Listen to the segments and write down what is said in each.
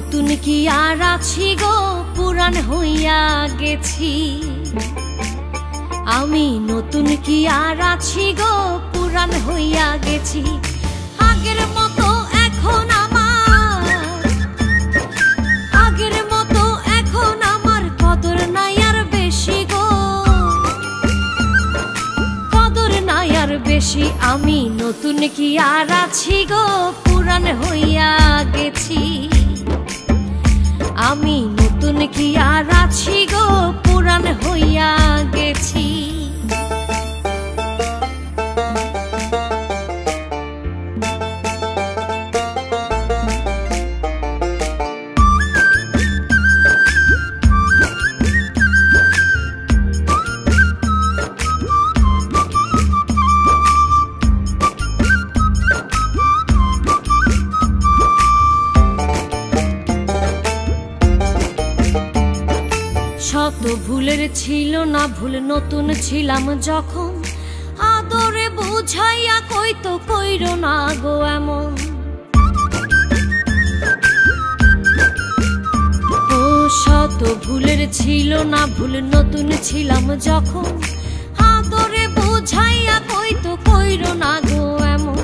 নতুন কি আর আছি গো, পুরান হইয়া গেছি। আমি নতুন কি আর আছি গো, পুরান হইয়া গেছি। আগের মতো এখন আগের মতো এখন আমার কদর নাই আর বেশি গো, কদর নাই আর বেশি। আমি নতুন কি আর আছি গো, পুরান হইয়া গেছি। আমি নতুন কি আর আছি গো, পুরান হইয়া গেছি। শত ভুলের ছিল না ভুল, নতুন ছিলাম যখন। আদরে বুঝাইয়া কইতো কইরো না গো এমন। ও শত ভুলের ছিল না ভুল, নতুন ছিলাম যখন। আদরে বুঝাইয়া কইতো কইরো না গো এমন।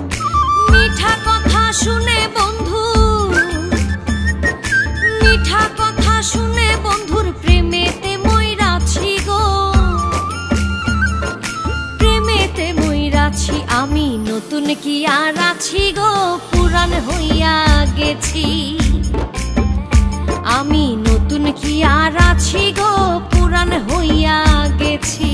মিঠা কথা শুনে বন্ধু, মিঠা কথা শুনে বন্ধুর প্রেমেতে মইরাছি গো, প্রেমেতে মইরাছি। আমি নতুন কি আর আছি গো, পুরান হইয়া গেছি। আমি নতুন কি আর আছি গো, পুরান হইয়া গেছি।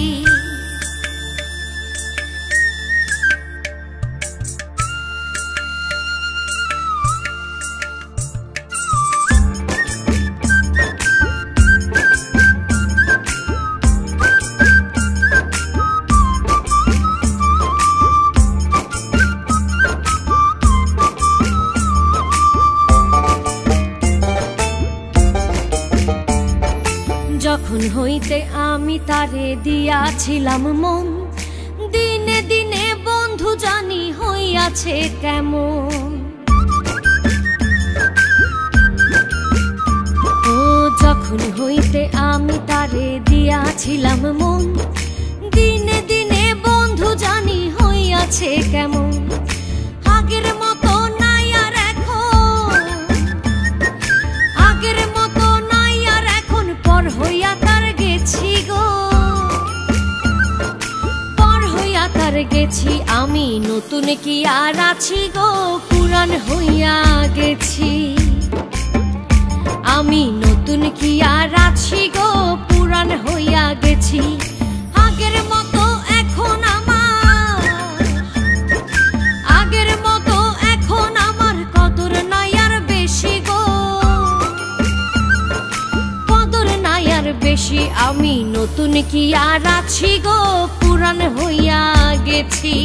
যখন হইতে আমি তারে দিয়াছিলাম মন, দিনে দিনে বন্ধু জানি হইয়াছে কেমন। ও যখন হইতে আমি তারে দিয়াছিলাম মন, দিনে দিনে বন্ধু জানি হইয়াছে কেমন। আগের মতো নাই আর এখন, আগের মতো নাই আর এখন। পর হইয়া তার গেছি গো, পর হইয়া তার গেছি। আমি নতুন কি আর আছি গো, পুরান হইয়া গেছি। আমি নতুন কি আর আছি গো, পুরান হইয়া গেছি। আগের মতো এখন আগের মতো এখন আমার কদর নাই আর বেশি গো, কদর নাই আর বেশি। আমি নতুন কি আর আছি গো, পুরান হইয়া গেছি।